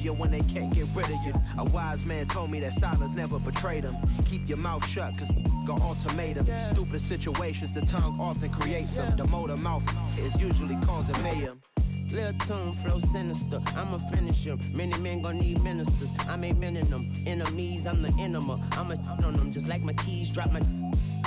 you when they can't get rid of you. A wise man told me that silence never betrayed him. Keep your mouth shut, cause got ultimatums. Stupid situations, the tongue often creates them. The motor mouth is usually causing mayhem. Lil' tune, flow sinister, I'ma finish him. Many men gon' need ministers, I'm aiming them. Enemies, I'm the enema, I'ma on them. Just like my keys, drop my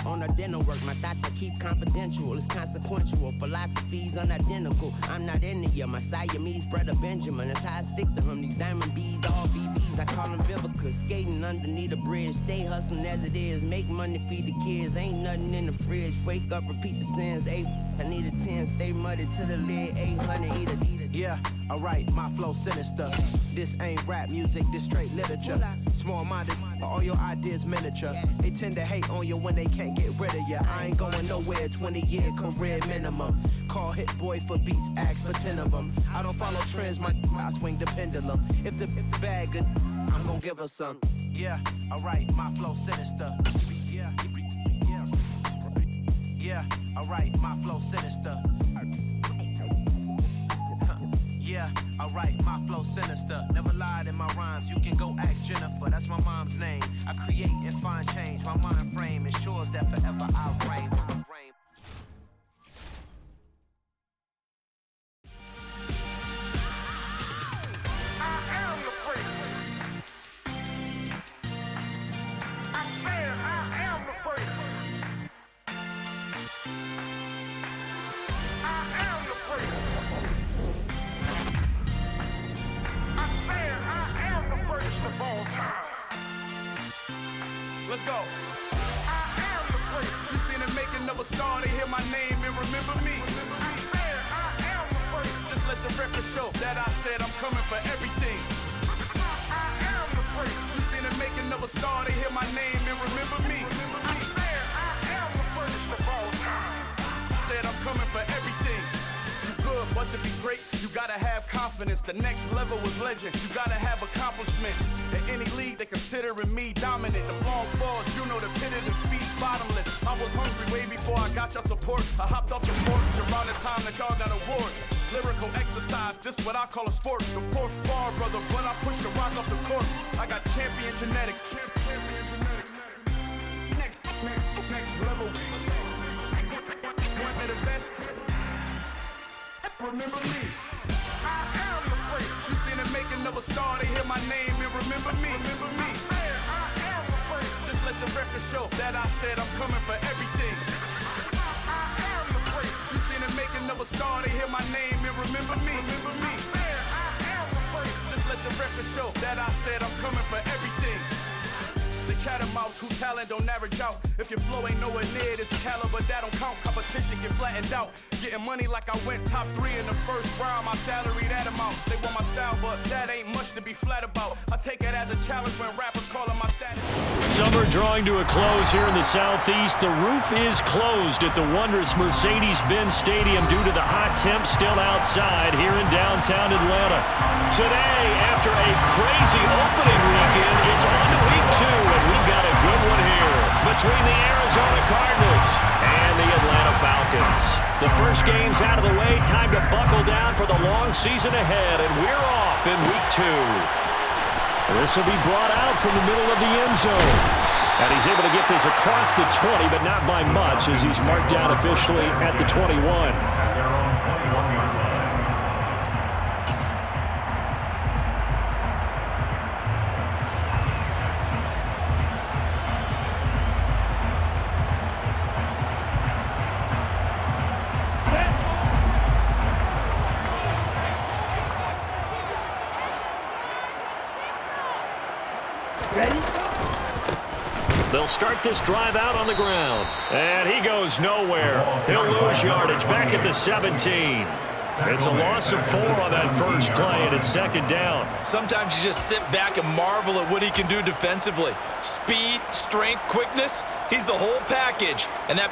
on the dinner work. My thoughts I keep confidential, it's consequential. Philosophies unidentical, I'm not in ya. My Siamese brother Benjamin, that's how I stick to him. These diamond bees, all BBs, I call them Vivica. Skating underneath the bridge, stay hustling as it is. Make money, feed the kids, ain't nothing in the fridge. Wake up, repeat the sins, I need a 10, stay muddy to the lid, 800, eat a. Yeah, alright, my flow sinister. This ain't rap music, this straight literature. Small-minded, but all your ideas miniature. They tend to hate on you when they can't get rid of you. I ain't going nowhere, 20-year career minimum. Call Hit Boy for beats, ask for 10 of them. I don't follow trends, I swing the pendulum. If the bag good, I'm gonna give her some. Yeah, alright, my flow sinister. Yeah, alright, my flow sinister. Yeah, alright, my flow sinister. Never lied in my rhymes, you can go ask Jennifer, that's my mom's name. I create and find change, my mind frame ensures that forever I reign. Let's go. I am the great. You seen the making of a star, they hear my name and remember me. I am the great. Just let the record show that I said I'm coming for everything. I am the great. You seen the making of a star, they hear my name and remember me. I am the greatest of all time. Said I'm coming for everything. Good, but to be great, you gotta have confidence. The next level was legend, you gotta have accomplishments. In any league, they considering me dominant. Them long falls, you know the pit of defeat, bottomless. I was hungry way before I got your support. I hopped off the porch around the time that y'all got awards. Lyrical exercise, this what I call a sport. The fourth bar, brother, when I push the rock off the court. I got champion genetics. Champion genetics. Next level. One of the best. Remember me. I am the great. You seen the making of a star, they hear my name and remember me. Remember me. I am the great. Just let the record show that I said I'm coming for everything. I am the great. You seen the making of a star, they hear my name and remember me. Remember me. I am the great. Just let the record show that I said I'm coming for everything. The catamounts who talent don't average out. If your flow ain't nowhere near this caliber, that don't count. Competition get flattened out. Getting money like I went top 3 in the first round. My salary that amount. They want my style, but that ain't much to be flat about. I take it as a challenge when rappers calling my status. Summer drawing to a close here in the southeast. The roof is closed at the wondrous Mercedes-Benz Stadium due to the hot temps still outside here in downtown Atlanta. Today, after a crazy opening weekend, it's on to week 2, and we've got a good one here between the Arizona Cardinals and the Atlanta Falcons. The first game's out of the way, time to buckle down for the long season ahead, and we're off in week 2. This will be brought out from the middle of the end zone. And he's able to get this across the 20, but not by much, as he's marked down officially at the 21. They'll start this drive out on the ground. And he goes nowhere. He'll lose yardage back at the 17. It's a loss of 4 on that first play, and it's second down. Sometimes you just sit back and marvel at what he can do defensively. Speed, strength, quickness, he's the whole package. And that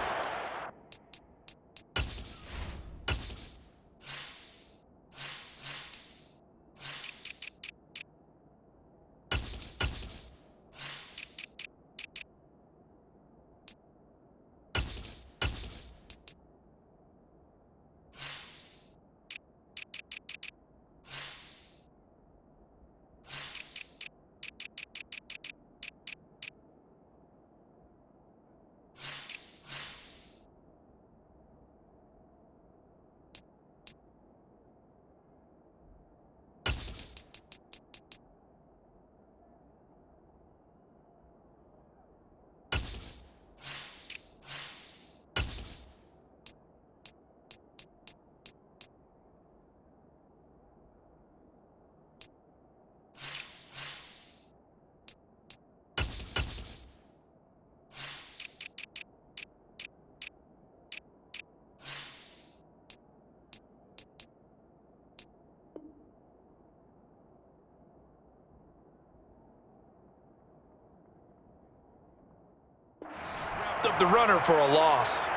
tripped up the runner for a loss.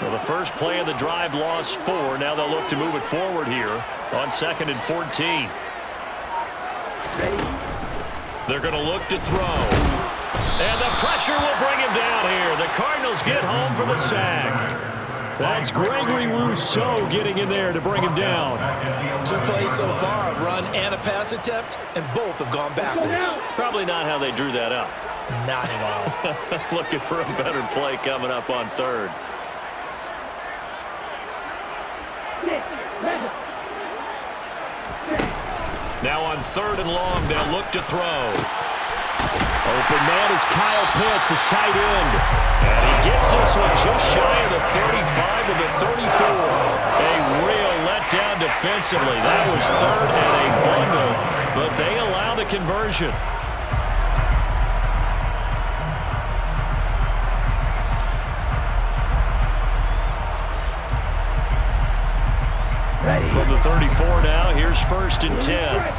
Well, the first play of the drive lost 4. Now they'll look to move it forward here on 2nd and 14. They're going to look to throw. And the pressure will bring him down here. The Cardinals get home for the sack. That's Gregory Rousseau getting in there to bring him down. 2 plays so far, a run and a pass attempt, and both have gone backwards. Probably not how they drew that up. Not at all. Looking for a better play coming up on 3rd. Now on 3rd and long, they'll look to throw. Open man is Kyle Pitts, his tight end. And he gets this one just shy of the 35 to the 34. A real letdown defensively. That was 3rd and a bundle, but they allow the conversion. From the 34 now, here's 1st and 10.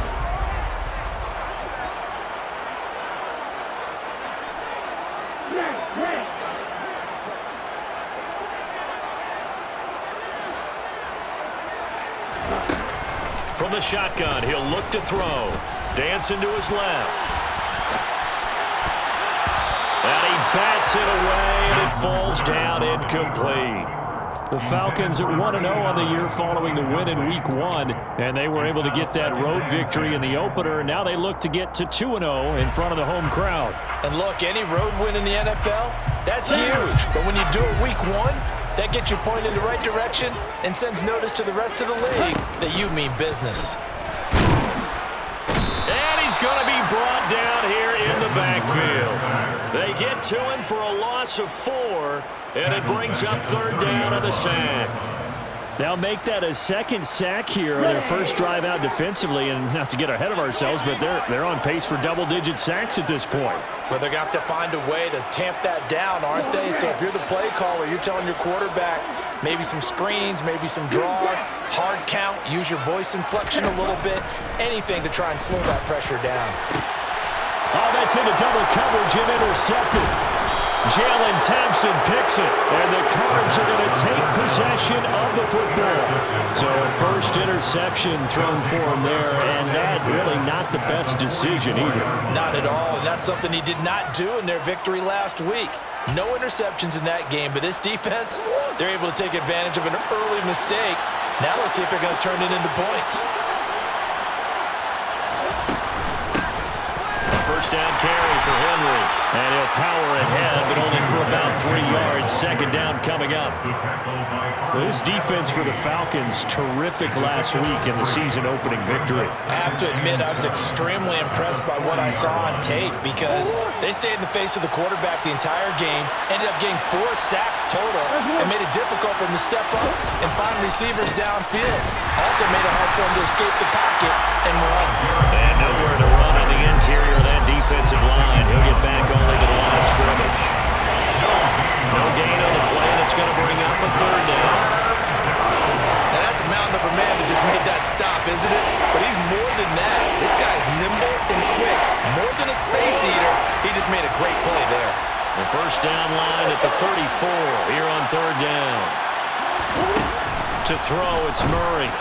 From the shotgun, he'll look to throw. Dancing to his left. And he bats it away, and it falls down incomplete. The Falcons at 1-0 on the year following the win in Week 1, and they were able to get that road victory in the opener, and now they look to get to 2-0 in front of the home crowd. And look, any road win in the NFL, that's huge. But when you do it Week 1, that gets you pointed in the right direction and sends notice to the rest of the league that you mean business. And he's going to be brought down here in the backfield. They get to him for a loss of 4, and it brings up 3rd down on the sack. Now make that a 2nd sack here on their first drive out defensively, and not to get ahead of ourselves, but they're on pace for double-digit sacks at this point. Well, they're going to have to find a way to tamp that down, aren't they? So if you're the play caller, you're telling your quarterback maybe some screens, maybe some draws, hard count, use your voice inflection a little bit, anything to try and slow that pressure down. Oh, that's into double coverage and intercepted. Jalen Thompson picks it, and the Cards are going to take possession of the football. So first interception thrown for him there, and that really not the best decision either. Not at all, and that's something he did not do in their victory last week. No interceptions in that game, but this defense, they're able to take advantage of an early mistake. Now let's see if they're going to turn it into points. First down carry for Henry, and he'll power ahead, but only for about 3 yards. 2nd down coming up. Well, this defense for the Falcons, terrific last week in the season-opening victory. I have to admit, I was extremely impressed by what I saw on tape because they stayed in the face of the quarterback the entire game, ended up getting 4 sacks total, and made it difficult for him to step up and find receivers downfield. Also made it hard for him to escape the pocket and run. And nowhere to run on the interior of that defensive line. He'll get back only to the line of scrimmage. No gain on the play, and it's going to bring up a 3rd down. Now that's a mountain of a man that just made that stop, isn't it? But he's more than that. This guy's nimble and quick. More than a space eater, he just made a great play there. The first down line at the 34 here on 3rd down. To throw, it's Murray.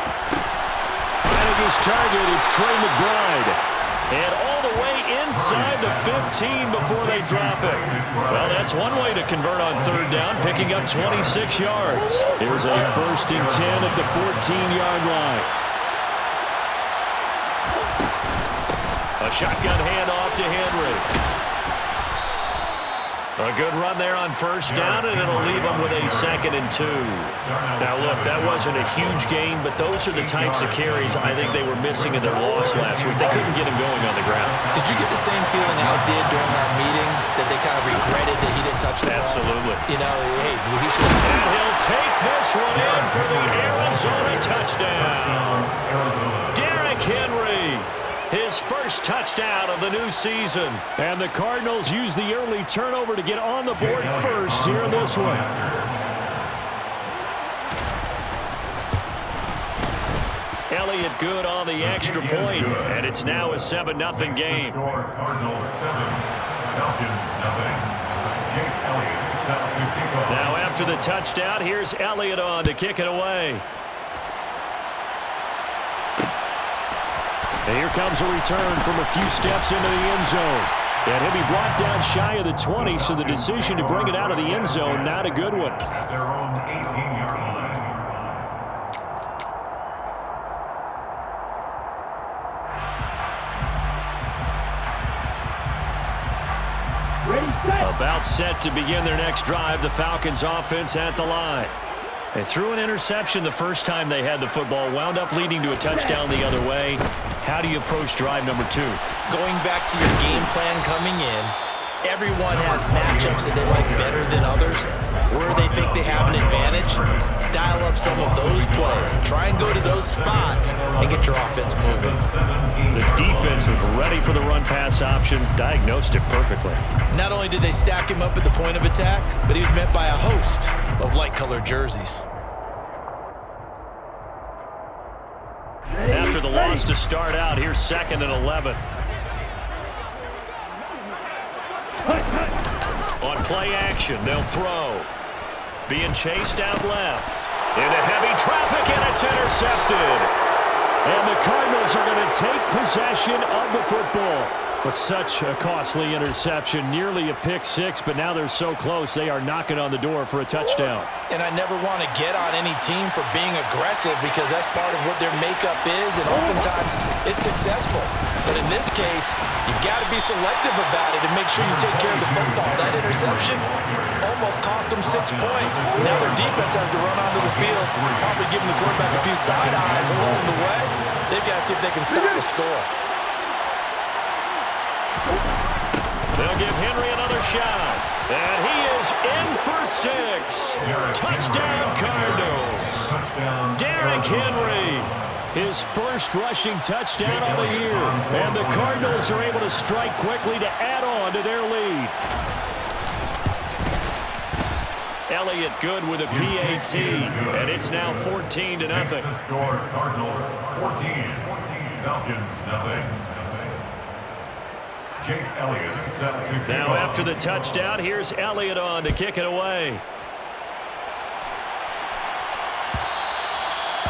Finding his target, it's Trey McBride. And all the way inside the 15 before they drop it. Well, that's one way to convert on 3rd down, picking up 26 yards. Here's a 1st and 10 at the 14-yard line. A shotgun handoff to Henry. A good run there on 1st down, and it'll leave them with a 2nd and 2. Now, look, that wasn't a huge gain, but those are the types of carries I think they were missing in their loss last week. They couldn't get him going on the ground. Did you get the same feeling Al did during our meetings, that they kind of regretted that he didn't touch the ball? Absolutely. You know, hey, he should have. And he'll take this one in for the Arizona touchdown. Derrick Henry. His first touchdown of the new season. And the Cardinals use the early turnover to get on the board first here in this one. Elliott good on the extra point, and it's now a 7-0 game. Cardinals 7, Falcons nothing. Jake Elliott set to kick off. Now after the touchdown, here's Elliott on to kick it away. And here comes a return from a few steps into the end zone. And he'll be brought down shy of the 20, so the decision to bring it out of the end zone, not a good one. At their own 18-yard line. About set to begin their next drive, the Falcons offense at the line. They threw an interception the first time they had the football, wound up leading to a touchdown the other way. How do you approach drive number 2? Going back to your game plan coming in, everyone has matchups that they like better than others. Where they think they have an advantage, dial up some of those plays. Try and go to those spots and get your offense moving. The defense was ready for the run-pass option, diagnosed it perfectly. Not only did they stack him up at the point of attack, but he was met by a host of light-colored jerseys. After the loss to start out, here's 2nd and 11. On play action, they'll throw. Being chased out left. Into heavy traffic, and it's intercepted. And the Cardinals are going to take possession of the football. But such a costly interception, nearly a pick six, but now they're so close they are knocking on the door for a touchdown. And I never want to get on any team for being aggressive because that's part of what their makeup is, and oftentimes it's successful. But in this case, you've got to be selective about it and make sure you take care of the football. That interception almost cost them 6 points. Now their defense has to run onto the field, probably giving the quarterback a few side eyes along the way. They've got to see if they can stop the score. They'll give Henry another shot. And he is in for 6. Touchdown, Cardinals. Derrick Henry, his first rushing touchdown of the year. And the Cardinals are able to strike quickly to add on to their lead. Elliott good with a PAT. And it's now 14-0. Score Cardinals 14, Falcons nothing. Jake Elliott set to kick now off. after the touchdown, here's Elliott on to kick it away.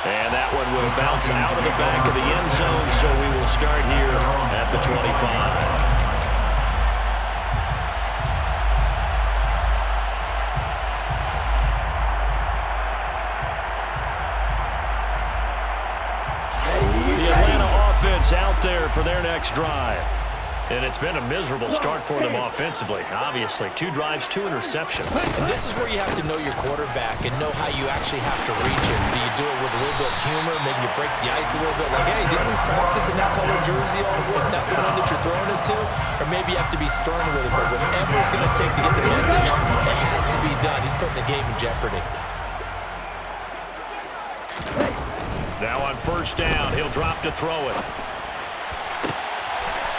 And that one will bounce out of the back of the end zone, so we will start here at the 25. The Atlanta offense out there for their next drive. And it's been a miserable start for them offensively, obviously. 2 drives, 2 interceptions. And this is where you have to know your quarterback and know how you actually have to reach him. Do you do it with a little bit of humor? Maybe you break the ice a little bit. Like, hey, didn't we practice in that color jersey all week? Not the one that you're throwing it to? Or maybe you have to be stern with him. But whatever it's going to take to get the message, it has to be done. He's putting the game in jeopardy. Now on first down, he'll drop to throw it.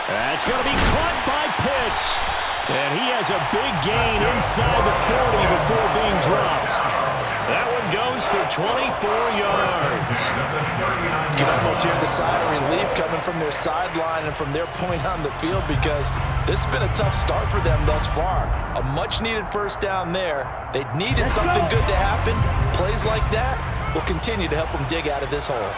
That's going to be caught by Pitts. And he has a big gain inside the 40 before being dropped. That one goes for 24 yards. You can almost hear the sigh of relief coming from their sideline and from their point on the field because this has been a tough start for them thus far. A much-needed first down there. They needed something good to happen. Plays like that will continue to help them dig out of this hole.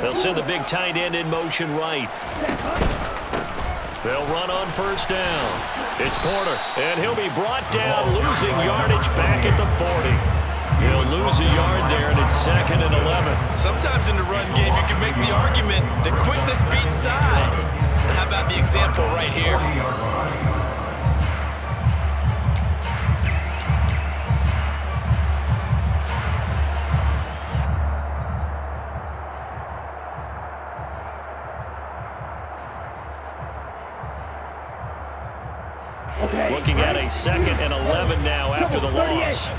They'll send the big tight end in motion right. They'll run on first down. It's Porter, and he'll be brought down, losing yardage back at the 40. He'll lose a yard there, and it's 2nd and 11. Sometimes in the run game, you can make the argument that quickness beats size. And how about the example right here? Looking at a 2nd and 11 now after the loss.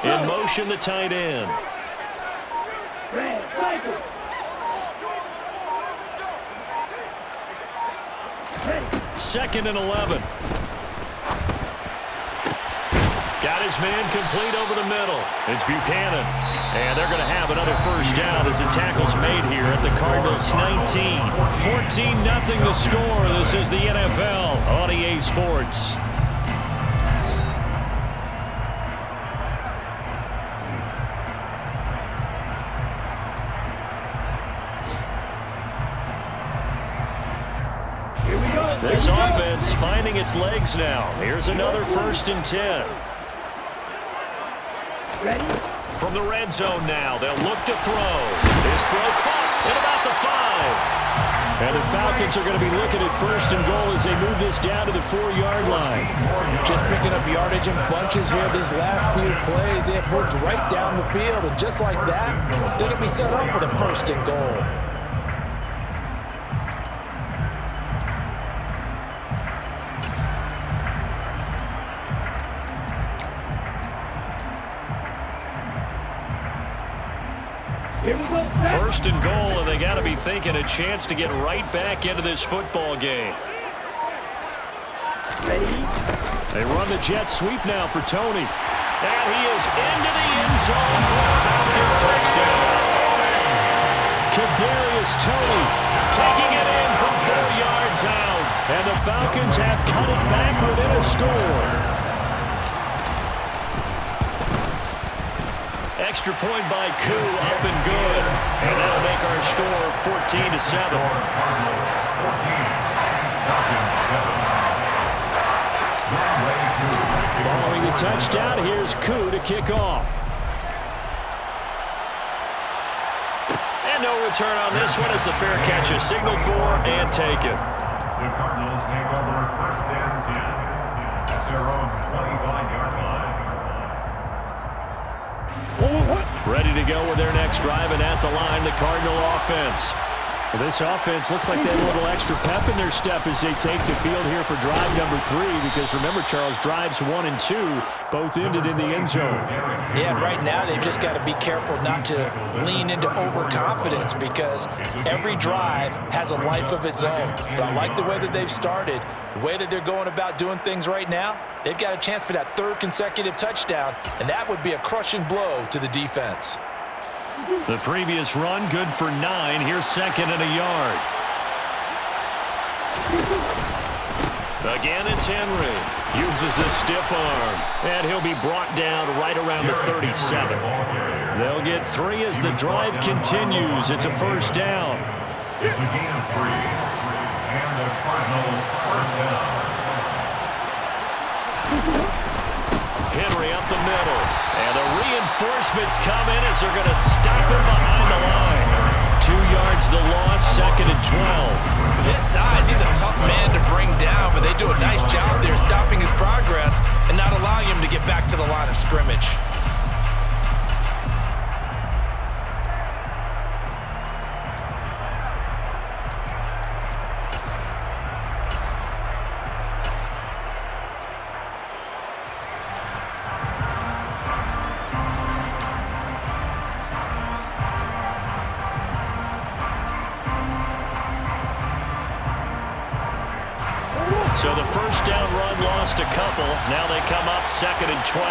In motion, the tight end. 2nd and 11. Got his man complete over the middle. It's Buchanan. And they're going to have another first down as the tackle's made here at the Cardinals 19. 14-0 the score. This is the NFL on EA Sports. This offense finding its legs now. Here's another 1st and 10. Ready? From the red zone now, they'll look to throw. His throw caught at about the 5. And the Falcons are going to be looking at 1st and goal as they move this down to the 4-yard line. Just picking up yardage in bunches here these last few plays. They have moved right down the field, and just like that, they're going to be set up with a 1st and goal. First and goal, and they got to be thinking a chance to get right back into this football game. Ready? They run the jet sweep now for Tony. And he is into the end zone for a Falcon touchdown. Kadarius Toney taking it in from 4 yards out. And the Falcons have cut it back within a score. Extra point by Koo, up and good. And that'll make our score 14-7. Following the touchdown, here's Koo to kick off. And no return on this one as the fair catch is signaled for and taken. The Cardinals take over 1st and 10 at their own 25-yard line. Ready to go with their next drive, and at the line, the Cardinal offense. Well, this offense looks like they have a little extra pep in their step as they take the field here for drive number 3, because remember, Charles, drives 1 and 2 both ended in the end zone. Yeah, right now they've just got to be careful not to lean into overconfidence, because every drive has a life of its own. But I like the way that they've started, the way that they're going about doing things right now. They've got a chance for that 3rd consecutive touchdown, and that would be a crushing blow to the defense. The previous run, good for 9. Here's 2nd and a yard. Again, it's Henry. Uses the stiff arm. And he'll be brought down right around the 37. They'll get 3 as the drive continues. It's a first down. It's a gain of 3. And the Cardinals first down. Henry up the middle. And the reinforcements come in as they're going to stop him behind the line. 2 yards the loss, 2nd and 12. This size, he's a tough man to bring down, but they do a nice job there stopping his progress and not allowing him to get back to the line of scrimmage. So the first down run lost a couple. Now they come up 2nd and 12.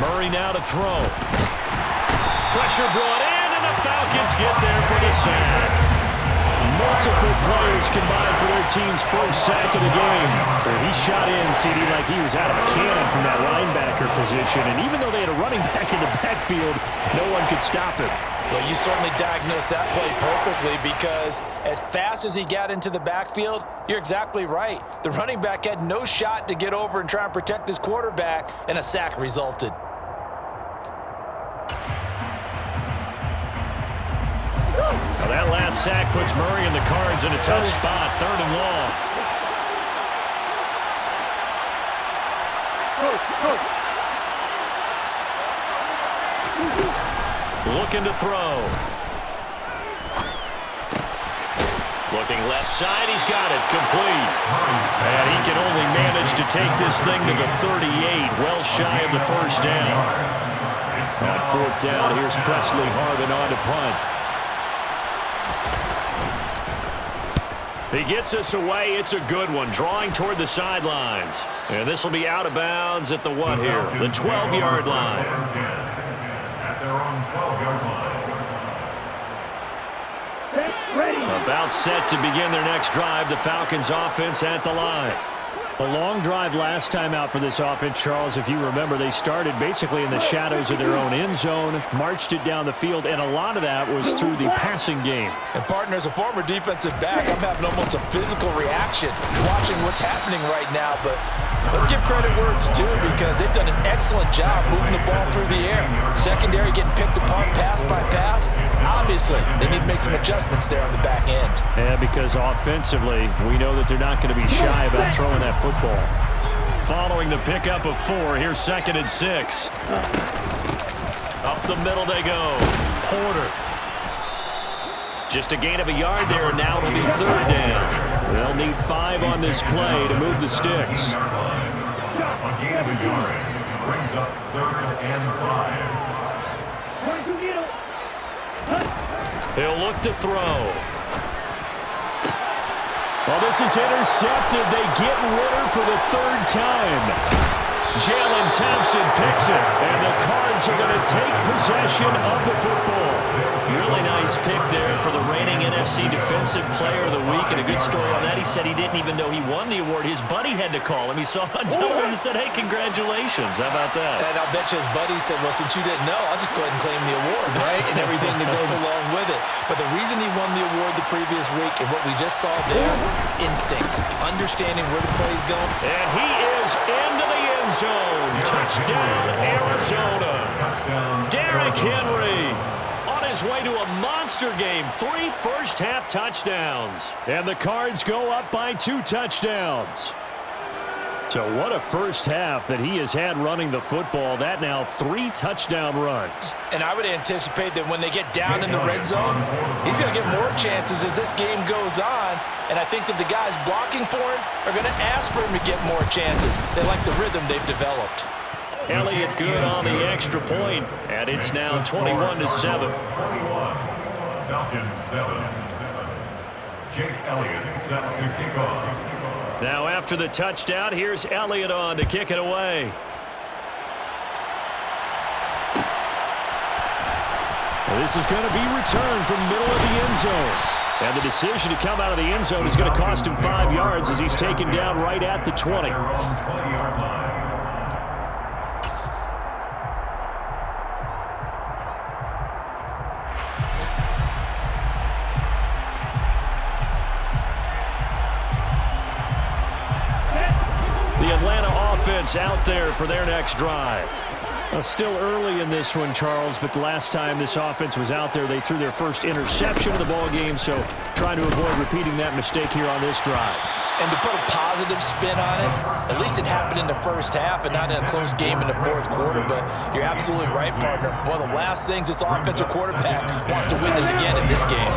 Murray now to throw. Pressure brought in, and the Falcons get there for the sack. Multiple players combined for their team's first sack of the game. He shot in, CD, like he was out of a cannon from that linebacker position. And even though they had a running back in the backfield, no one could stop him. Well, you certainly diagnosed that play perfectly, because as fast as he got into the backfield, you're exactly right. The running back had no shot to get over and try and protect his quarterback, and a sack resulted. Well, that last sack puts Murray and the Cards in a tough spot, 3rd and long. Looking to throw. Looking left side, he's got it, complete. And he can only manage to take this thing to the 38, well shy of the first down. It's On fourth down, here's Presley Harvin on to punt. He gets us away. It's a good one, drawing toward the sidelines. And this will be out of bounds at the what here? The 12-yard line. At their own 12-yard line. About set to begin their next drive. The Falcons offense at the line. A long drive last time out for this offense, Charles. If you remember, they started basically in the shadows of their own end zone, marched it down the field, and a lot of that was through the passing game. And, partner, as a former defensive back, I'm having almost a physical reaction watching what's happening right now. But let's give credit where it's due, because they've done an excellent job moving the ball through the air. Secondary getting picked apart pass by pass. Obviously, they need to make some adjustments there on the back end. Yeah, because offensively, we know that they're not going to be shy about throwing that football. Following the pickup of 4, here's 2nd and 6. Up the middle they go. Porter. Just a gain of a yard there, and now it'll be 3rd down. They'll need 5 on this play to move the sticks. A gain of a yard brings up 3rd and 5. He'll look to throw. Well, this is intercepted. They get Ritter for the 3rd time. Jalen Thompson picks it, and the Cards are going to take possession of the football. Really nice pick there for the reigning NFC Defensive Player of the Week, and a good story on that. He said he didn't even know he won the award. His buddy had to call him. He saw on television and said, hey, congratulations. How about that? And I'll bet you his buddy said, well, since you didn't know, I'll just go ahead and claim the award, right? And everything that goes along with it. But the reason he won the award the previous week and what we just saw there, instincts, understanding where the play's going. And he is into the end zone. Touchdown, Arizona. Derrick Henry on his way to a monster game. 3 first-half touchdowns. And the Cards go up by 2 touchdowns. So what a first half that he has had running the football. That now 3 touchdown runs. And I would anticipate that when they get down in the red zone, he's going to get more chances as this game goes on. And I think that the guys blocking for him are going to ask for him to get more chances. They like the rhythm they've developed. Elliott good on the extra point, and it's now 21-7. 21. Falcons 7. Jake Elliott set to kick off. Now after the touchdown, here's Elliott on to kick it away. Well, this is going to be returned from middle of the end zone. And the decision to come out of the end zone is going to cost him 5 yards as he's taken down right at the 20. The Atlanta offense out there for their next drive. Well, still early in this one, Charles, but the last time this offense was out there, they threw their first interception of the ball game, so trying to avoid repeating that mistake here on this drive. And to put a positive spin on it, at least it happened in the first half and not in a close game in the 4th quarter, but you're absolutely right, partner. One of the last things this offensive quarterback wants to witness again in this game.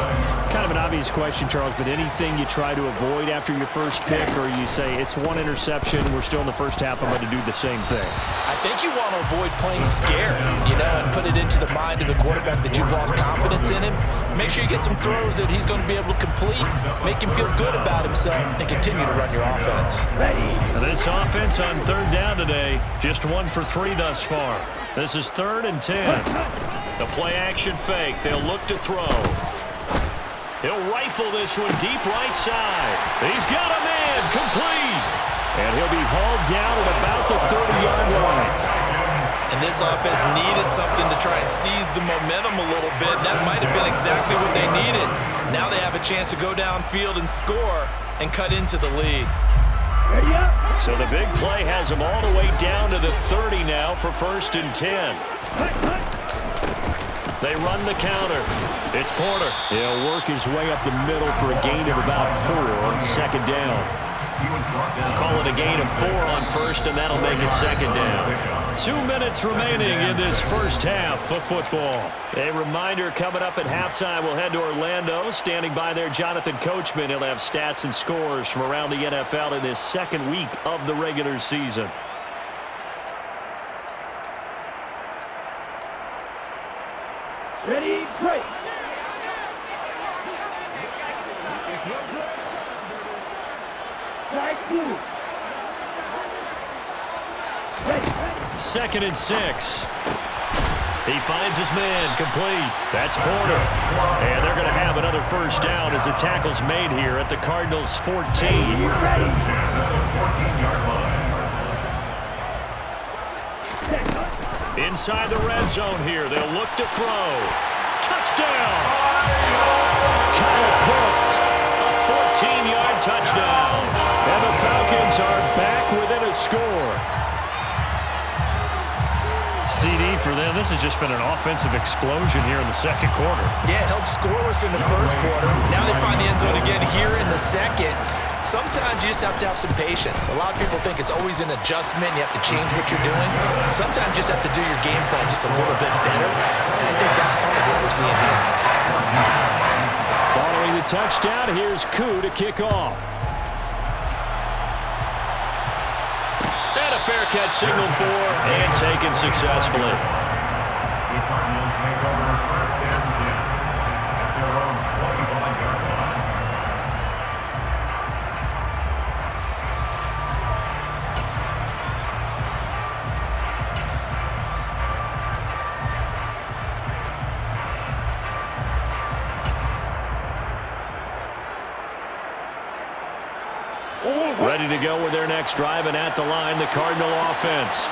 Kind of an obvious question, Charles, but anything you try to avoid after your first pick, or you say it's 1 interception, we're still in the first half, I'm going to do the same thing? I think you want to avoid playing scared, and put it into the mind of the quarterback that you've lost confidence in him. Make sure you get some throws that he's going to be able to complete, make him feel good about himself, and continue to run your offense. This offense on 3rd down today, just 1 for 3 thus far. This is 3rd and 10. The play action fake. They'll look to throw. He'll rifle this one deep right side. He's got a man complete. And he'll be hauled down at about the 30-yard line. And this offense needed something to try and seize the momentum a little bit. That might have been exactly what they needed. Now they have a chance to go downfield and score and cut into the lead. So the big play has them all the way down to the 30 now for 1st and 10. They run the counter. It's Porter. He'll work his way up the middle for a gain of about 4 on 2nd down. Call it a gain of 4 on 1st, and that'll make it 2nd down. 2 minutes remaining in this first half of football. A reminder, coming up at halftime, we'll head to Orlando. Standing by there, Jonathan Coachman. He'll have stats and scores from around the NFL in this 2nd week of the regular season. 2nd and 6. He finds his man, complete. That's Porter. And they're going to have another first down as the tackle's made here at the Cardinals' 14. Inside the red zone here. They'll look to throw. Touchdown! Kyle Pitts, a 14-yard touchdown. And the Falcons are back within a score. CD for them. This has just been an offensive explosion here in the second quarter. Yeah, held scoreless in the first quarter. Now they find the end zone again here in the second. Sometimes you just have to have some patience. A lot of people think it's always an adjustment. You have to change what you're doing. Sometimes you just have to do your game plan just a little bit better. And I think that's part of what we're seeing here. Following the touchdown, here's Koo to kick off. And a fair catch signaled for and taken successfully. The Cardinals take over 1st and 10 at their own 25-yard line. Ready to go with their next drive, and at the line, the Cardinal offense.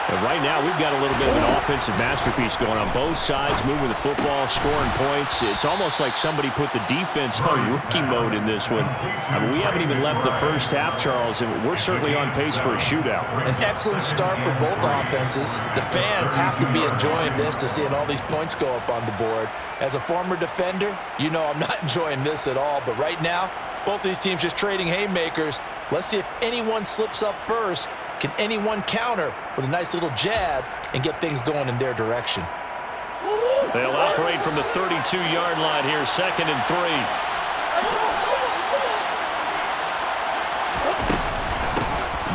And right now, we've got a little bit of an offensive masterpiece going on both sides, moving the football, scoring points. It's almost like somebody put the defense on rookie mode in this one. I mean, we haven't even left the first half, Charles, and we're certainly on pace for a shootout. An excellent start for both offenses. The fans have to be enjoying this to seeing all these points go up on the board. As a former defender, you know I'm not enjoying this at all. But right now, both these teams just trading haymakers. Let's see if anyone slips up first. Can anyone counter with a nice little jab and get things going in their direction? They'll operate from the 32-yard line here, 2nd and 3.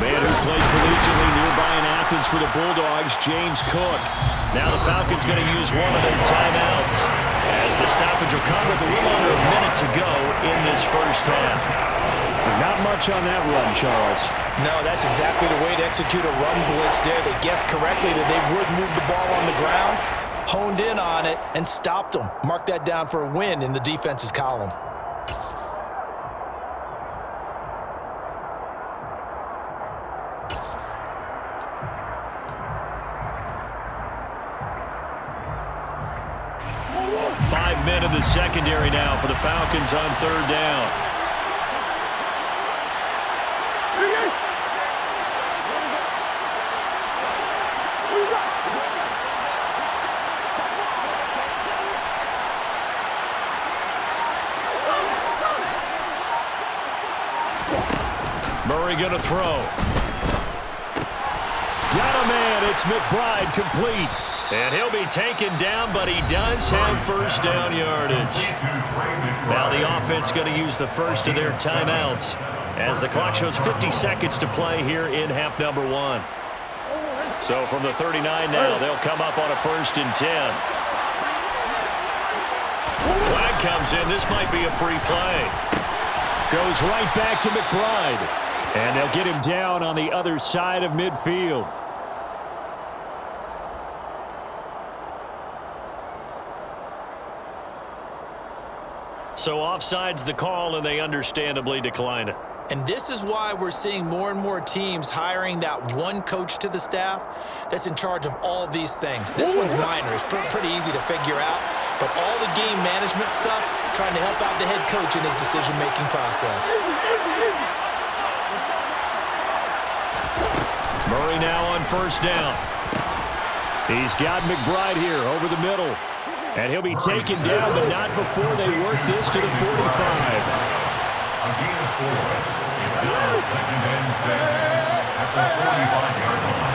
Man who played collegiately nearby in Athens for the Bulldogs, James Cook. Now the Falcons going to use one of their timeouts as the stoppage will come with a little under a minute to go in this first half. Not much on that run, Charles. No, that's exactly the way to execute a run blitz there. They guessed correctly that they would move the ball on the ground, honed in on it, and stopped them. Mark that down for a win in the defense's column. Five men in the secondary now for the Falcons on 3rd down. Murray going to throw. Got a man. It's McBride complete. And he'll be taken down, but he does have first down yardage. Now the offense going to use the first of their timeouts as the clock shows 50 seconds to play here in half number 1. So from the 39 now, they'll come up on a 1st and 10. Flag comes in. This might be a free play. Goes right back to McBride. And they'll get him down on the other side of midfield. So offside's the call, and they understandably decline it. And this is why we're seeing more and more teams hiring that one coach to the staff that's in charge of all these things. This one's minor. It's pretty easy to figure out. But all the game management stuff, trying to help out the head coach in his decision-making process. Murray now on 1st down. He's got McBride here over the middle. And he'll be taken down, but not before they work this to the 45. A gain of 4. It's now 2nd and 6 at the 45-yard line.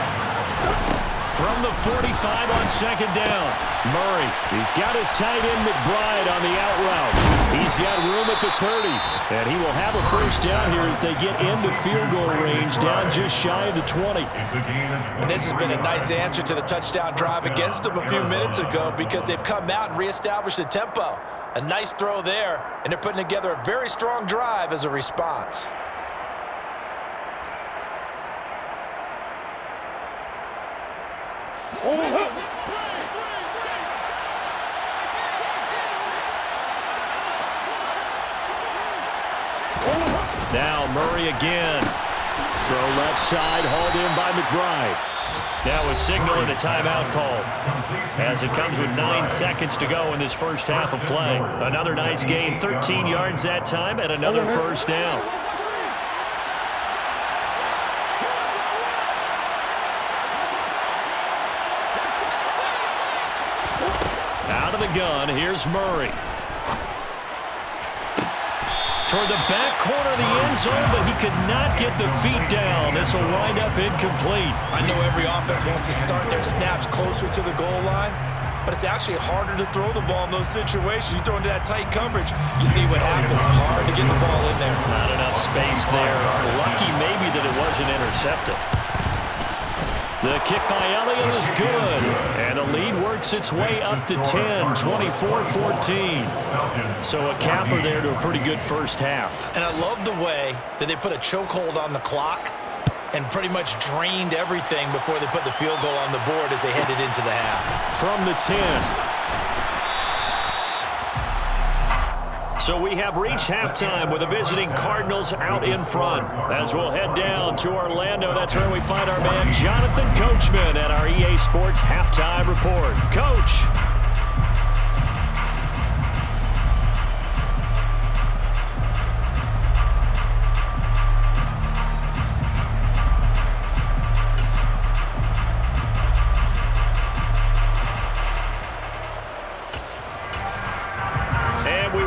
From the 45 on 2nd down, Murray. He's got his tight end McBride on the out route. He's got room at the 30, and he will have a first down here as they get into field goal range, down just shy of the 20. It's a gain of 20. And this has been a nice answer to the touchdown drive against them a few minutes ago because they've come out and reestablished the tempo. A nice throw there, and they're putting together a very strong drive as a response. Now Murray again. Throw left side, hauled in by McBride. Now a signal and a timeout call as it comes with 9 seconds to go in this first half of play. Another nice gain, 13 yards that time, and another first down. Out of the gun, here's Murray. Toward the back corner of the end zone, but he could not get the feet down. This will wind up incomplete. I know every offense wants to start their snaps closer to the goal line, but it's actually harder to throw the ball in those situations. You throw into that tight coverage, you see what happens. Hard to get the ball in there. Not enough space there. Lucky maybe that it wasn't intercepted. The kick by Elliott is good, and the lead works its way up to 10, 24-14. So a capper there to a pretty good first half. And I love the way that they put a chokehold on the clock and pretty much drained everything before they put the field goal on the board as they headed into the half. From the 10. So we have reached halftime with the visiting Cardinals out in front. As we'll head down to Orlando, that's where we find our man Jonathan Coachman at our EA Sports Halftime Report. Coach.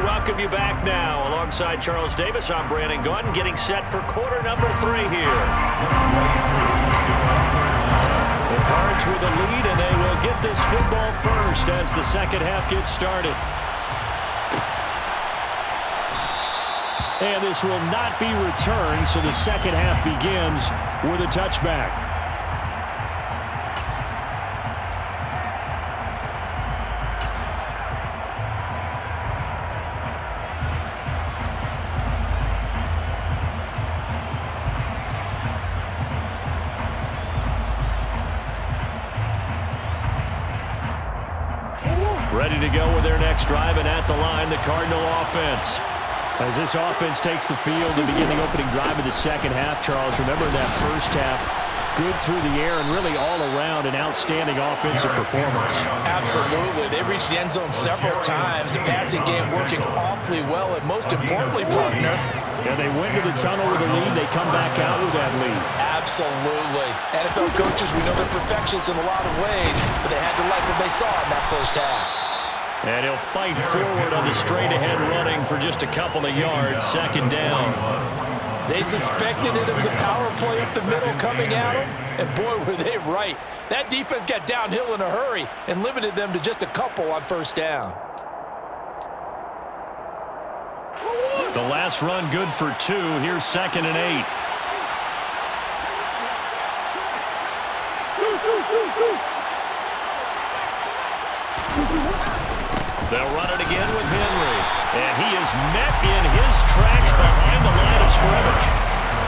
Welcome you back now. Alongside Charles Davis, I'm Brandon Gunn, getting set for quarter number 3 here. The Cards with a lead, and they will get this football first as the second half gets started. And this will not be returned, so the second half begins with a touchback. Ready to go with their next drive, and at the line, the Cardinal offense. As this offense takes the field to begin the opening drive of the second half, Charles, remember that first half, good through the air and really all around an outstanding offensive performance. Absolutely. They reached the end zone several times. The passing game working awfully well, and most importantly, partner. Yeah, they went to the tunnel with a lead. They come back out with that lead. Absolutely. NFL coaches, we know they're perfectionists in a lot of ways, but they had to like what they saw in that first half. And he'll fight forward on the straight-ahead running for just a couple of yards. Second down. They suspected it was a power play up the middle coming at them, and boy, were they right. That defense got downhill in a hurry and limited them to just a couple on first down. The last run good for 2. Here's 2nd and 8. They'll run it again with Henry. And he is met in his tracks behind the line of scrimmage.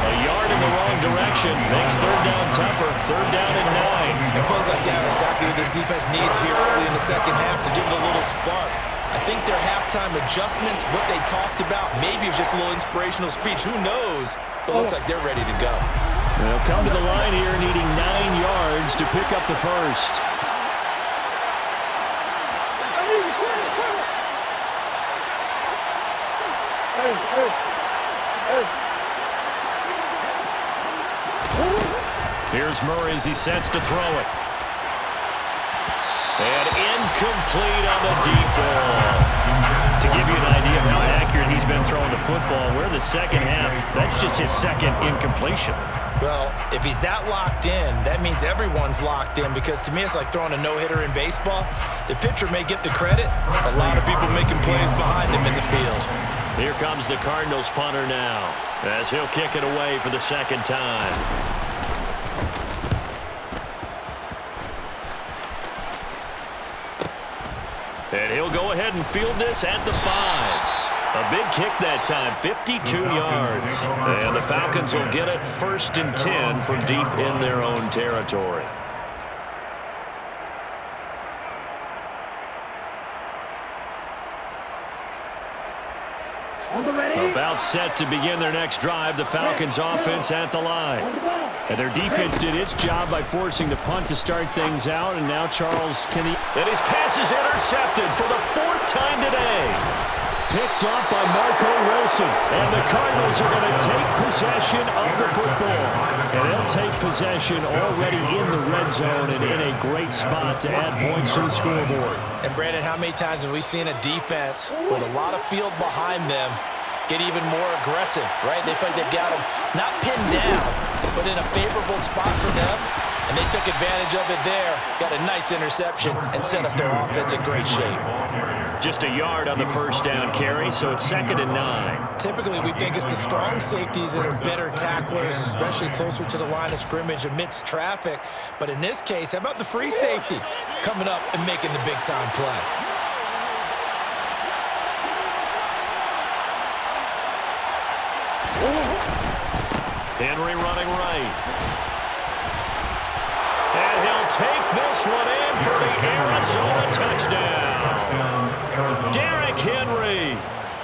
A yard in the wrong direction makes third down tougher. Third down and 9. And plays like that are exactly what this defense needs here early in the second half to give it a little spark. I think their halftime adjustment, what they talked about, maybe it was just a little inspirational speech. Who knows? But it looks like they're ready to go. They'll come to the line here needing 9 yards to pick up the first. Here's Murray as he sets to throw it. And incomplete on the deep ball. To give you an idea of how accurate he's been throwing the football, we're in the second half. That's just his second incompletion. Well, if he's that locked in, that means everyone's locked in, because to me it's like throwing a no-hitter in baseball. The pitcher may get the credit. A lot of people making plays behind him in the field. Here comes the Cardinals punter now, as he'll kick it away for the second time. And he'll go ahead and field this at the 5. A big kick that time, 52 yards. And the Falcons will get it 1st and 10 from deep in their own territory. About set to begin their next drive, the Falcons offense at the line. And their defense did its job by forcing the punt to start things out, and now Charles Kenny. And his pass is intercepted for the 4th time today. Picked up by Marco Wilson. And the Cardinals are going to take possession of the football. And they'll take possession already in the red zone and in a great spot to add points to the scoreboard. And Brandon, how many times have we seen a defense with a lot of field behind them get even more aggressive, right? They feel like they've got them not pinned down, but in a favorable spot for them. And they took advantage of it there. Got a nice interception and set up their offense in great shape. Just a yard on the first down carry, so it's 2nd and 9. Typically, we think it's the strong safeties that are better tacklers, especially closer to the line of scrimmage amidst traffic. But in this case, how about the free safety coming up and making the big-time play? Henry running right. And he'll take this one in for the Arizona touchdown. Derrick Henry,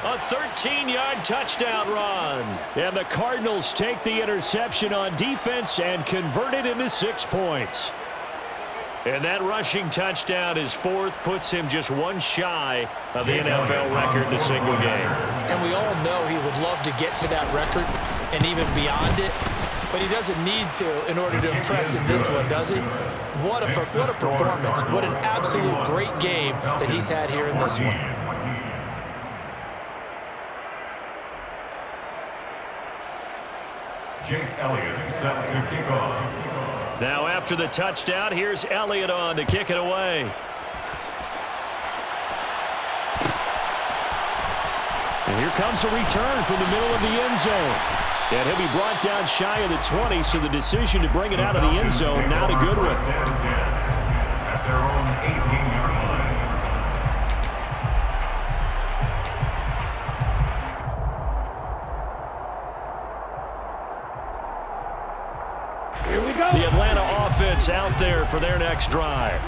a 13-yard touchdown run. And the Cardinals take the interception on defense and convert it into 6 points. And that rushing touchdown, his 4th, puts him just one shy of the NFL record in a single game. And we all know he would love to get to that record and even beyond it. But he doesn't need to in order to impress in this one, does he? What a performance. What an absolute great game that he's had here in this one. Jake Elliott set to kick off. Now after the touchdown, here's Elliott on to kick it away. And here comes a return from the middle of the end zone. And he'll be brought down shy of the 20, so the decision to bring it out of the end zone, not a good one. At their own 18-yard line. Here we go. The Atlanta offense out there for their next drive.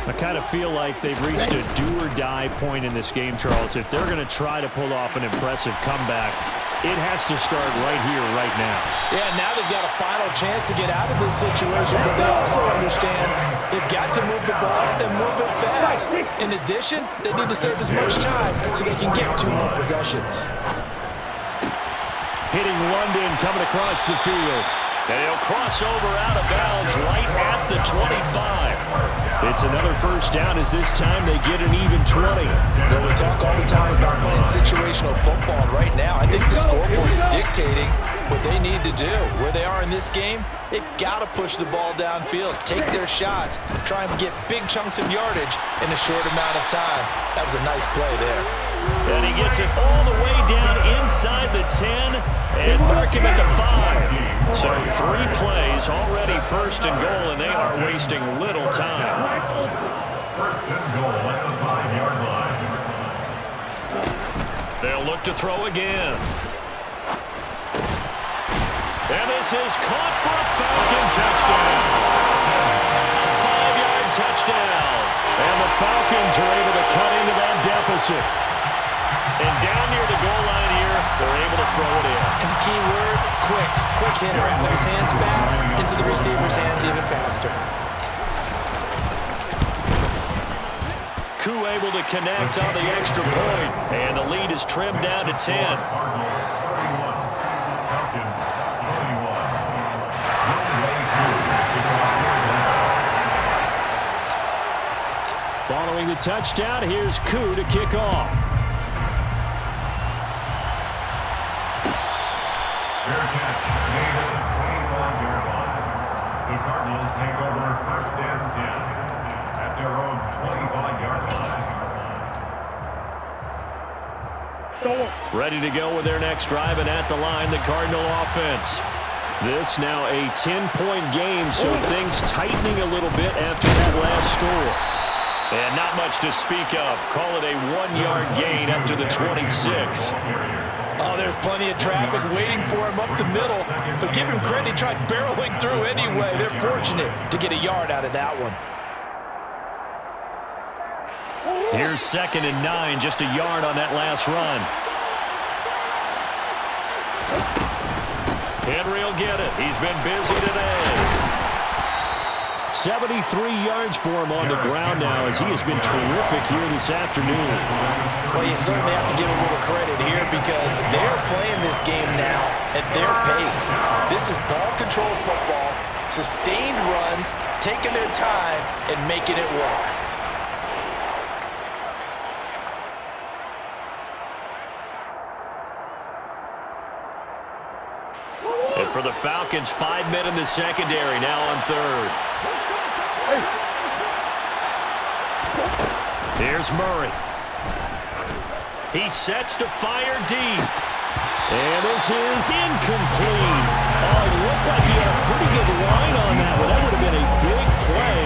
I kind of feel like they've reached a do-or-die point in this game, Charles. If they're going to try to pull off an impressive comeback, it has to start right here, right now. Yeah, now they've got a final chance to get out of this situation, but they also understand they've got to move the ball and move it fast. In addition, they need to save as much time so they can get 2 more possessions. Hitting London coming across the field. And he'll cross over out of bounds right at the 25. It's another first down as this time they get an even 20. So we talk all the time about playing situational football. Right now, I think the scoreboard is dictating what they need to do. Where they are in this game, they've got to push the ball downfield, take their shots, try and get big chunks of yardage in a short amount of time. That was a nice play there. And he gets it all the way down inside the 10 and mark him at the 5. So 3 plays already 1st and goal, and they are wasting little time. 1st and goal at the 5-yard line. They'll look to throw again. And this is caught for a Falcon touchdown. A 5-yard touchdown. And the Falcons are able to cut into that deficit. And down near the goal line here, they're able to throw it in. And the key word, quick. Quick hitter. Out of his hands fast, into the receiver's hands even faster. Koo able to connect on the extra point. And the lead is trimmed down to 10. Cardinals 31. Falcons 21. Following the touchdown, here's Koo to kick off. Fair catch made at the 25-yard line. The Cardinals take over 1st and 10 at their own 25-yard line. Ready to go with their next drive, and at the line, the Cardinal offense. This now a 10-point game, so things tightening a little bit after that last score. And not much to speak of. Call it a 1-yard gain up to the 26. Oh, there's plenty of traffic waiting for him up the middle. But give him credit, he tried barreling through anyway. They're fortunate to get a yard out of that one. Here's 2nd and 9, just a yard on that last run. Henry will get it. He's been busy today. 73 yards for him on the ground now as he has been terrific here this afternoon. Well, you certainly have to give a little credit here because they're playing this game now at their pace. This is ball control football, sustained runs, taking their time, and making it work. And for the Falcons, 5 men in the secondary, now on third. Here's Murray. He sets to fire deep. And this is incomplete. Oh, it looked like he had a pretty good line on that one. That would have been a big play,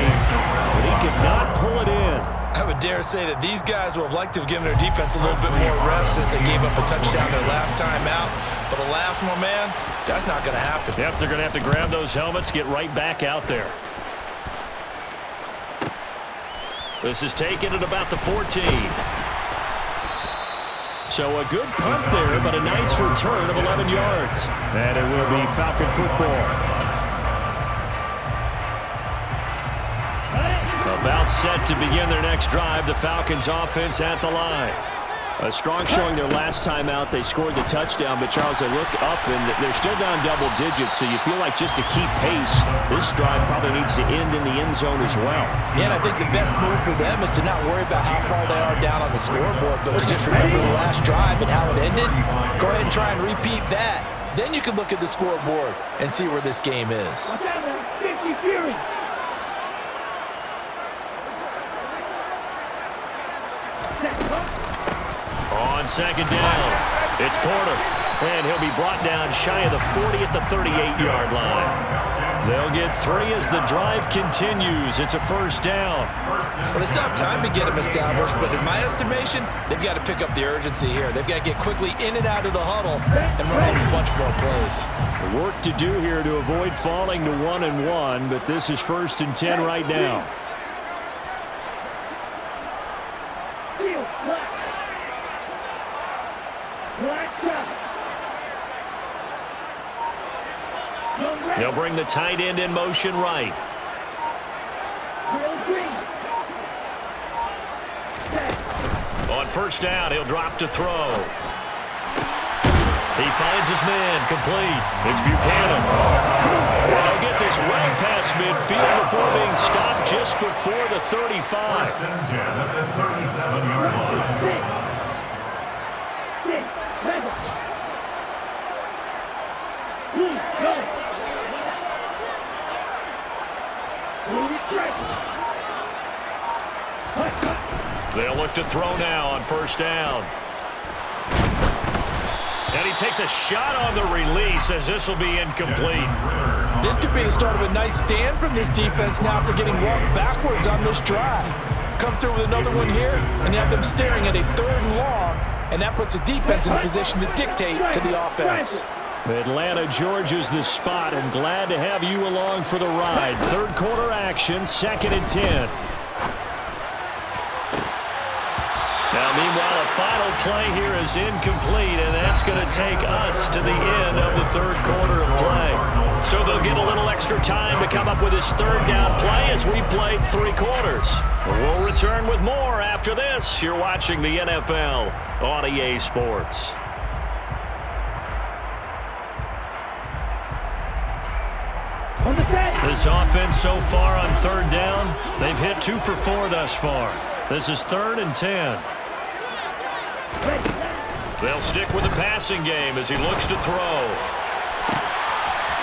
but he could not pull it in. I would dare say that these guys would have liked to have given their defense a little bit more rest since they gave up a touchdown their last time out. But alas, my man, that's not going to happen. Yep, they're going to have to grab those helmets, get right back out there. This is taken at about the 14. So a good punt there, but a nice return of 11 yards. And it will be Falcon football. About set to begin their next drive, the Falcons offense at the line. A strong showing their last time out. They scored the touchdown, but Charles, they look up and they're still down double digits, so you feel like just to keep pace, this drive probably needs to end in the end zone as well. Yeah, and I think the best move for them is to not worry about how far they are down on the scoreboard, but to just remember the last drive and how it ended. Go ahead and try and repeat that. Then you can look at the scoreboard and see where this game is. On second down, it's Porter. And he'll be brought down shy of the 40 at the 38-yard line. They'll get 3 as the drive continues. It's a first down. Well, they still have time to get him established, but in my estimation, they've got to pick up the urgency here. They've got to get quickly in and out of the huddle and run off a bunch more plays. Work to do here to avoid falling to 1-1, but this is 1st and 10 right now. They'll bring the tight end in motion right. On first down, he'll drop to throw. He finds his man, complete. It's Buchanan. And they'll get this well past midfield before being stopped just before the 35. 1st and 10 at the 37-yard line. They'll look to throw now on first down. And he takes a shot on the release as this will be incomplete. This could be the start of a nice stand from this defense now after getting walked backwards on this drive. Come through with another one here, and you have them staring at a 3rd and long, and that puts the defense in a position to dictate to the offense. Atlanta, Georgia's the spot, and glad to have you along for the ride. 3rd quarter action, 2nd and 10. Now, meanwhile, a final play here is incomplete, and that's going to take us to the end of the 3rd quarter of play. So they'll get a little extra time to come up with this 3rd down play as we played 3 quarters. We'll return with more after this. You're watching the NFL on EA Sports. This offense so far on 3rd down, they've hit 2 for 4 thus far. This is 3rd and 10. They'll stick with the passing game as he looks to throw.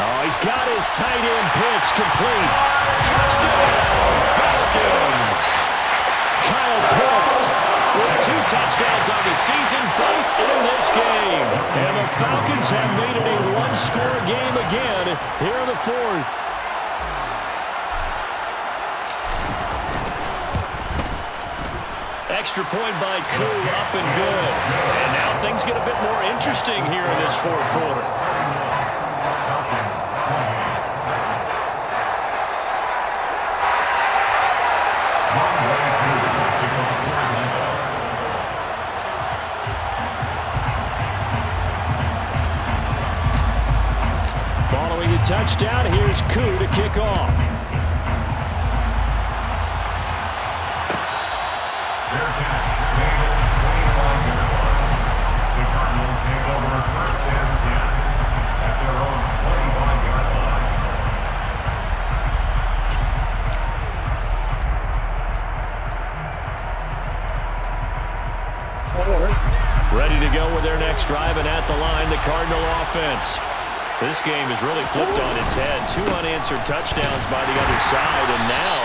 Oh, he's got his tight end pitch complete. Touchdown, Falcons! Kyle Pitts with 2 touchdowns on the season, both in this game. And the Falcons have made it a 1-score game again here in the 4th. Extra point by Koo, up and good. And now things get a bit more interesting here in this 4th quarter. touchdown. Here's Koo to kick off. Fair catch made at the 25-yard line. The Cardinals take over 1st and 10 at their own 25-yard line. Ready to go with their next drive, and at the line, the Cardinal offense. This game is really flipped on its head. 2 unanswered touchdowns by the other side, and now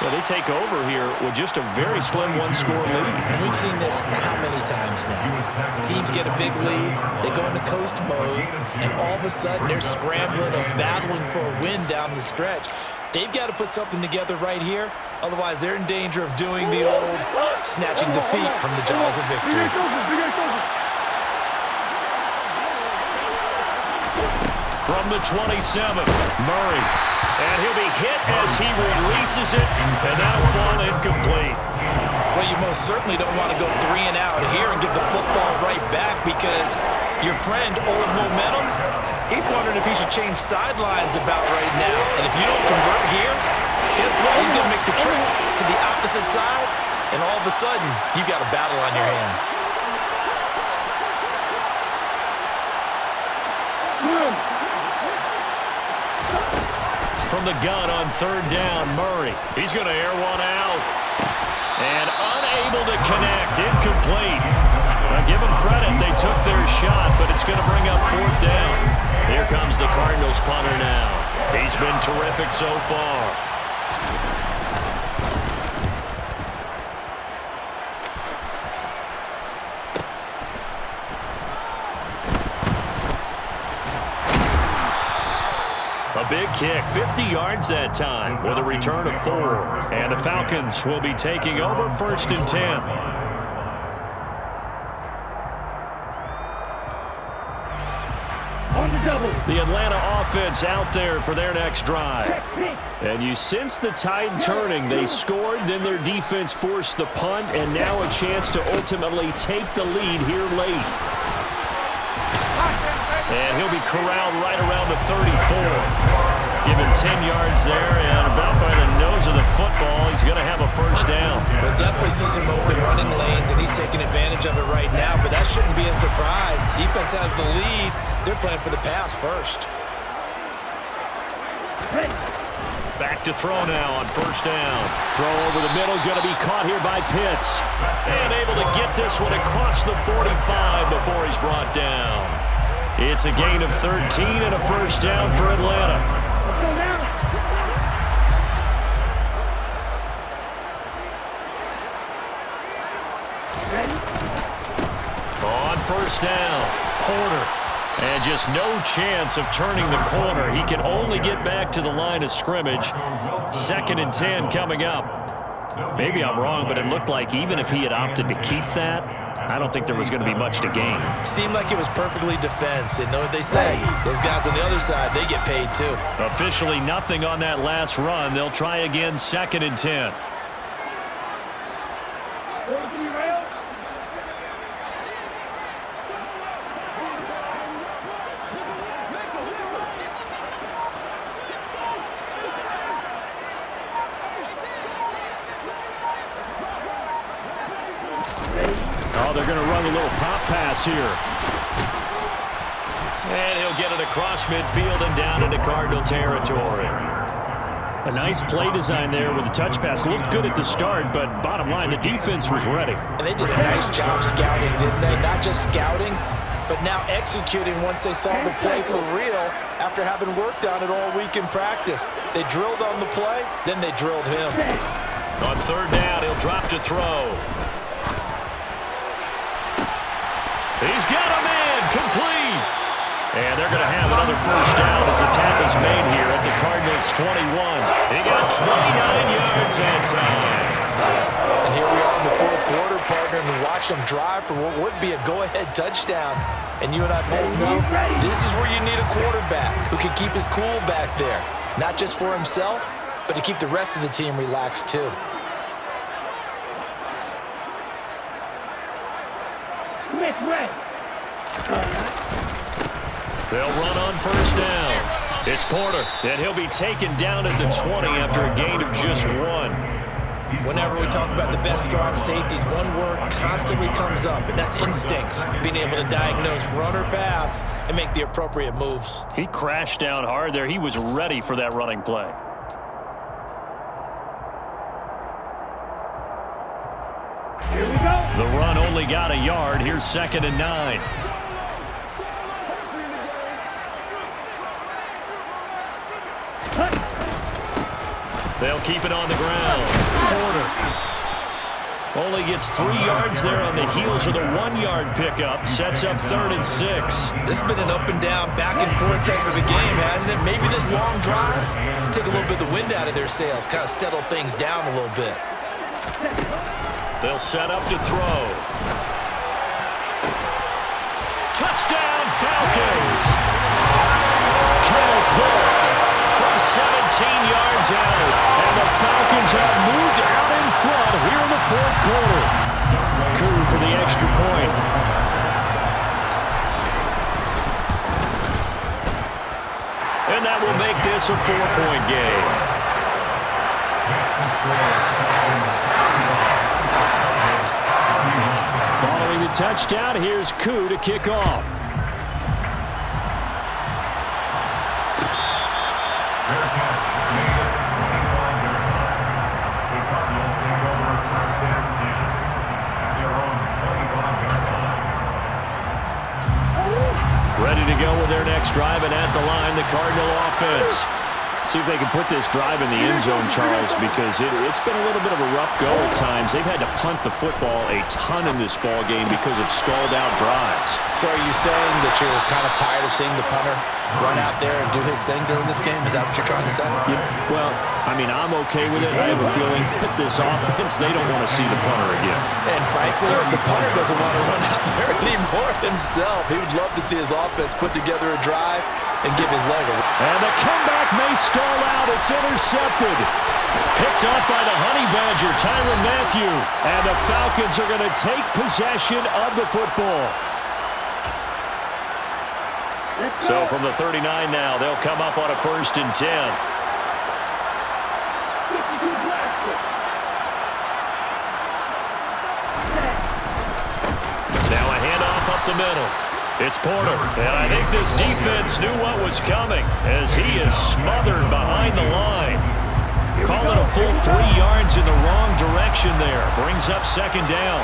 they take over here with just a very slim one-score lead. And we've seen this how many times now? Teams get a big lead, they go into coast mode, and all of a sudden they're scrambling and battling for a win down the stretch. They've got to put something together right here, otherwise they're in danger of doing the old snatching defeat from the jaws of victory. From the 27, Murray. And he'll be hit as he releases it, and that'll fall incomplete. Well, you most certainly don't want to go 3 and out here and give the football right back, because your friend, Old Momentum, he's wondering if he should change sidelines about right now. And if you don't convert here, guess what? He's going to make the trip to the opposite side, and all of a sudden, you've got a battle on your hands. From the gun on 3rd down, Murray. He's going to air one out. And unable to connect. Incomplete. Now, give them credit. They took their shot, but it's going to bring up 4th down. Here comes the Cardinals punter now. He's been terrific so far. A big kick, 50 yards that time, with a return of 4. And the Falcons will be taking over 1st and 10. The Atlanta offense out there for their next drive. And you sense the tide turning. They scored, then their defense forced the punt, and now a chance to ultimately take the lead here late. And he'll be corralled right around the 34. Given 10 yards there, and about by the nose of the football, he's going to have a 1st down. We'll definitely see some open running lanes, and he's taking advantage of it right now, but that shouldn't be a surprise. Defense has the lead. They're playing for the pass first. Back to throw now on 1st down. Throw over the middle, going to be caught here by Pitts. And able to get this one across the 45 before he's brought down. It's a gain of 13 and a 1st down for Atlanta. On 1st down, Porter. And just no chance of turning the corner. He can only get back to the line of scrimmage. 2nd and 10 coming up. Maybe I'm wrong, but it looked like even if he had opted to keep that, I don't think there was going to be much to gain. Seemed like it was perfectly defense. And know what they say? Those guys on the other side, they get paid too. Officially nothing on that last run. They'll try again 2nd and 10. Oh, they're going to run a little pop pass here. And he'll get it across midfield and down into Cardinal territory. A nice play design there with the touch pass. Looked good at the start, but bottom line, the defense was ready. And they did a nice job scouting, didn't they? Not just scouting, but now executing once they saw the play for real after having worked on it all week in practice. They drilled on the play, then they drilled him. On 3rd down, he'll drop to throw. He's got a man, complete. And they're going to have another 1st down as the tackle's made here at the Cardinals' 21. He got 29 yards that time. And here we are in the 4th quarter, partner, and watch them drive for what would be a go-ahead touchdown. And you and I both know this is where you need a quarterback who can keep his cool back there. Not just for himself, but to keep the rest of the team relaxed too. They'll run on 1st down. It's Porter, and he'll be taken down at the 20 after a gain of just 1. Whenever we talk about the best strong safeties, one word constantly comes up, and that's instincts. Being able to diagnose run or pass and make the appropriate moves. He crashed down hard there. He was ready for that running play. Here we go. The run only got a yard. Here's 2nd and 9. They'll keep it on the ground. Porter only gets 3 yards there on the heels of the 1-yard pickup. Sets up 3rd and 6. This has been an up and down, back and forth type of a game, hasn't it? Maybe this long drive can take a little bit of the wind out of their sails, kind of settle things down a little bit. They'll set up to throw. Touchdown, Falcons! Kyle Pitts from 17 yards out. And the Falcons have moved out in front here in the 4th quarter. Coup for the extra point. And that will make this a 4-point game. Following the touchdown, here's Coup to kick off. Fair catch made at the 25-yard line. The Cardinals take over 1st and 10 at their own 25-yard line. Ready to go with their next drive, and at the line, the Cardinal offense. See if they can put this drive in the end zone, Charles, because it's been a little bit of a rough go at times. They've had to punt the football a ton in this ball game because of stalled-out drives. So are you saying that you're kind of tired of seeing the punter run out there and do his thing during this game? Is that what you're trying to say? Well, I mean, I'm okay with it. I have a feeling that this offense, they don't want to see the punter again. And frankly, the punter doesn't want to run out there anymore himself. He would love to see his offense put together a drive and give his leg a... And the comeback may stall out. It's intercepted. Picked off by the Honey Badger, Tyrann Mathieu. And the Falcons are going to take possession of the football. So from the 39 now, they'll come up on a 1st and 10. Now a handoff up the middle. It's Porter, and I think this defense knew what was coming as he is smothered behind the line. Call it a full 3 yards in the wrong direction there. Brings up 2nd down.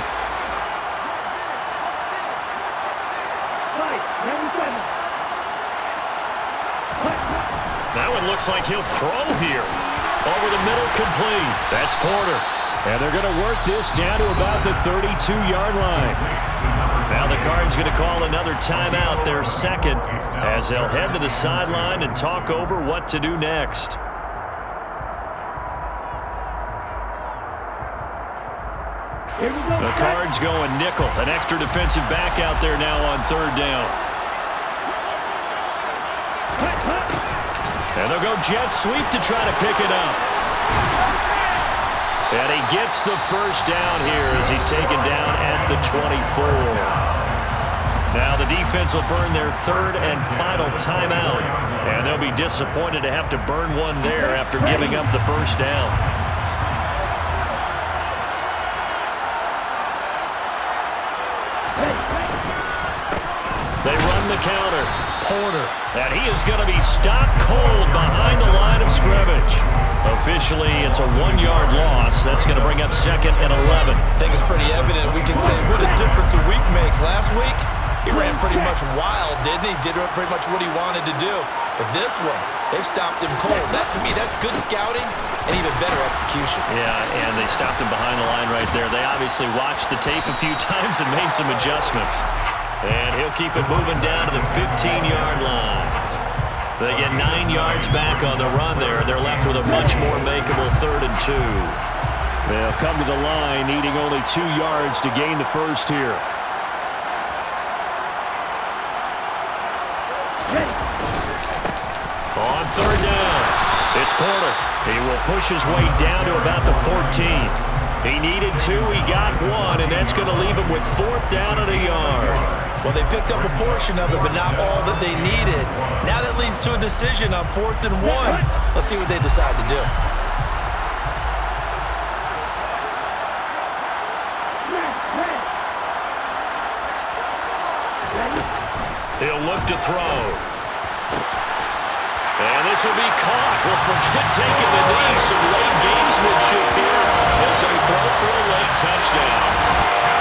That one looks like he'll throw here. Over the middle, complete. That's Porter. And they're going to work this down to about the 32-yard line. Now the Cards going to call another timeout, their 2nd, as they'll head to the sideline and talk over what to do next. The Cards going nickel, an extra defensive back out there now on 3rd down. And they'll go jet sweep to try to pick it up. And he gets the 1st down here as he's taken down at the 24. Now the defense will burn their 3rd and final timeout. And they'll be disappointed to have to burn one there after giving up the 1st down. They run the counter. Porter. And he is going to be stopped cold behind the line of scrimmage. Officially, it's a 1-yard loss. That's going to bring up 2nd and 11. I think it's pretty evident. We can say what a difference a week makes. Last week, he ran pretty much wild, didn't he? Did pretty much what he wanted to do. But this one, they've stopped him cold. That, to me, that's good scouting and even better execution. Yeah, and they stopped him behind the line right there. They obviously watched the tape a few times and made some adjustments. And he'll keep it moving down to the 15-yard line. They get 9 yards back on the run there. They're left with a much more makeable 3rd and 2. They'll come to the line needing only 2 yards to gain the 1st here. On 3rd down, it's Porter. He will push his way down to about the 14. He needed 2, he got 1, and that's going to leave him with 4th down and a yard. Well, they picked up a portion of it, but not all that they needed. Now that leads to a decision on 4th and 1. Let's see what they decide to do. He'll look to throw. And this will be caught. Well, forget taking the knee. Some late gamesmanship here as they throw for a late touchdown.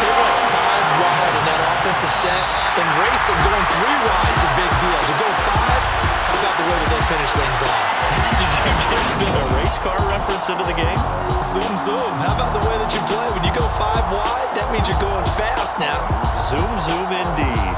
They went 5 wide in that offensive set. And racing, going 3 wide's a big deal. To go 5, how about the way that they finish things off? Did you just build a race car reference into the game? Zoom, zoom. How about the way that you play? When you go 5 wide, that means you're going fast now. Zoom, zoom indeed.